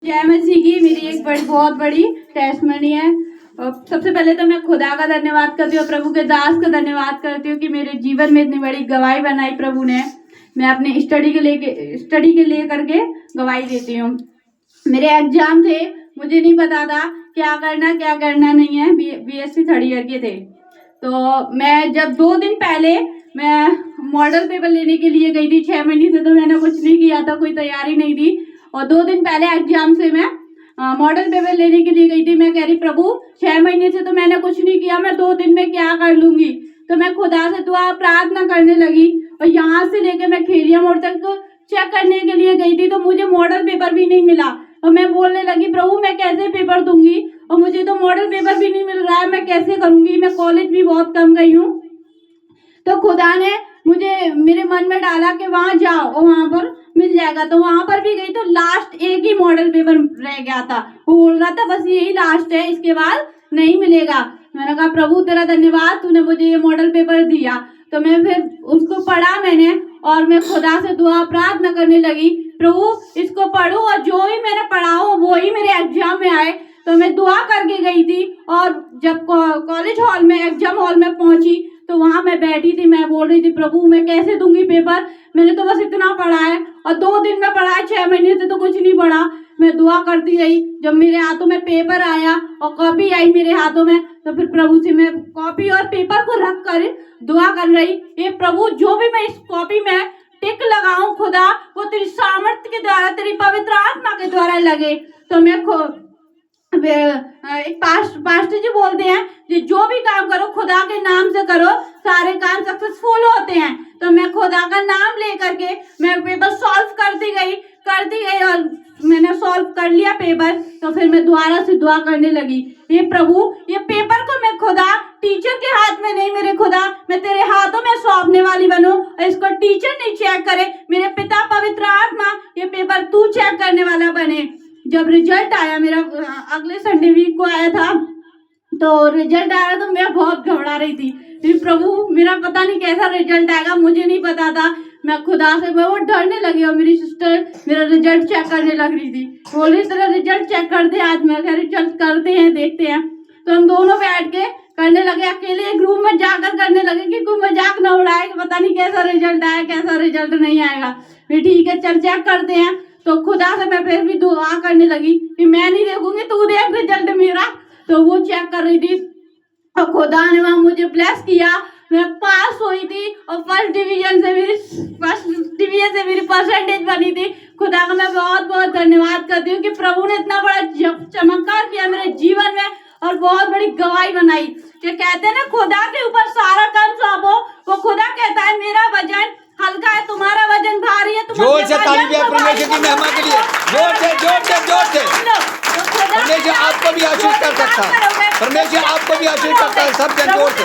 जय मसीह की मेरी एक बहुत बड़ी टेस्टमनी है। और सबसे पहले तो मैं खुदा का धन्यवाद करती हूँ, प्रभु के दास का धन्यवाद करती हूँ कि मेरे जीवन में इतनी बड़ी गवाही बनाई प्रभु ने। मैं अपने स्टडी के लिए करके गवाही देती हूँ। मेरे एग्जाम थे, मुझे नहीं पता था क्या करना नहीं है। बीएससी थर्ड ईयर के थे, तो मैं जब 2 दिन पहले मैं मॉडल पेपर लेने के लिए गई थी। 6 महीने से तो मैंने कुछ नहीं किया था, कोई तैयारी नहीं थी। और 2 दिन पहले एग्जाम से मैं मॉडल पेपर लेने के लिए गई थी। मैं कह रही प्रभु 6 महीने से तो मैंने कुछ नहीं किया, मैं 2 दिन में क्या कर लूंगी। तो मैं खुदा से दुआ प्रार्थना करने लगी और यहाँ से लेकर मैं खेलिया मोड़ तक तो चेक करने के लिए गई थी, तो मुझे मॉडल पेपर भी नहीं मिला। और मैं बोलने लगी प्रभु मैं कैसे पेपर दूंगी, और मुझे तो मॉडल पेपर भी नहीं मिल रहा है, मैं कैसे करूंगी। मैं कॉलेज भी बहुत कम गई हूँ। तो खुदा ने मुझे मेरे मन में डाला कि वहां जाओ और वहां पर मिल जाएगा। तो वहां पर भी गई तो लास्ट एक ही मॉडल पेपर रह गया था। वो बोल रहा था बस यही लास्ट है, इसके बाद नहीं मिलेगा। मैंने कहा प्रभु तेरा धन्यवाद, तूने मुझे ये मॉडल पेपर दिया। तो मैं फिर उसको पढ़ा मैंने, और मैं खुदा से दुआ प्रार्थना करने लगी प्रभु इसको पढ़ो और जो ही मैंने पढ़ा हो वो ही मेरे एग्जाम में आए। तो मैं दुआ करके गई थी, और जब कॉलेज हॉल में एग्जाम हॉल में पहुंची तो वहां मैं बैठी थी। मैं बोल रही थी प्रभु मैं कैसे दूंगी पेपर, मैंने तो बस इतना पढ़ा है और 2 दिन में पढ़ा है, 6 महीने से तो कुछ नहीं पढ़ा। मैं दुआ करती रही। जब मेरे हाथों में पेपर आया और कॉपी आई मेरे हाथों में, तो फिर प्रभु से मैं कॉपी और पेपर को रख कर दुआ कर रही, ये प्रभु जो भी मैं इस कॉपी में टिक लगाऊं खुदा वो तेरी सामर्थ्य के द्वारा, तेरी पवित्र आत्मा के द्वारा लगे। तो मैं एक पास्टर जी बोलते हैं कि जो भी काम करो खुदा के नाम से करो, सारे काम सक्सेसफुल होते हैं। तो मैं खुदा का नाम लेकर के मैं पेपर सॉल्व करती गई और मैंने सॉल्व कर लिया पेपर। तो फिर मैं दोबारा से दुआ करने लगी, ये प्रभु ये पेपर को मैं खुदा टीचर के हाथ में नहीं, मेरे खुदा मैं तेरे हाथों में सौंपने वाली बनूं, और इसको टीचर नहीं चेक करे, मेरे पिता पवित्र आत्मा ये पेपर तू चेक करने वाला बने। जब रिजल्ट आया मेरा अगले संडे वीक को आया था, तो रिजल्ट आया तो मैं बहुत घबरा रही थी। प्रभु मेरा पता नहीं कैसा रिजल्ट आएगा, मुझे नहीं पता था। मैं खुदा से मैं वो डरने लगी, और मेरी सिस्टर मेरा रिजल्ट चेक करने लग रही थी। बोल रही तेरा रिजल्ट चेक कर दे आज। मैं कह रही चल करते हैं देखते हैं। तो हम दोनों बैठ के करने लगे, अकेले एक रूम में जाकर करने लगे कि कोई मजाक न उड़ाए, पता नहीं कैसा रिजल्ट आया कैसा रिजल्ट नहीं आएगा। फिर ठीक है चल चेक करते हैं। तो खुदा से मैं फिर भी दुआ करने लगी कि मैं नहीं देखूंगी, तू देख रिजल्ट मेरा। तो वो चेक कर रही थी और खुदा ने वहां मुझे ब्लेस किया, मैं पास हुई थी और फर्स्ट डिवीजन से मेरी परसेंटेज बनी थी। खुदा का मैं बहुत बहुत धन्यवाद करती हूँ कि प्रभु ने इतना बड़ा चमत्कार किया मेरे जीवन में और बहुत बड़ी गवाही बनाई। ये कहते हैं ना खुदा के ऊपर सारा काम सौंपो, वो खुदा कहता है मेरा वजन हल्का है, तुम्हारा वजन भारी है। जोर से ताली बजाओ परमेश्वर की महिमा के लिए, जोर से। परमेश्वर आपको भी आशीष कर सकता है, परमेश्वर आपको भी आशीष करता है। सब जन जोर से।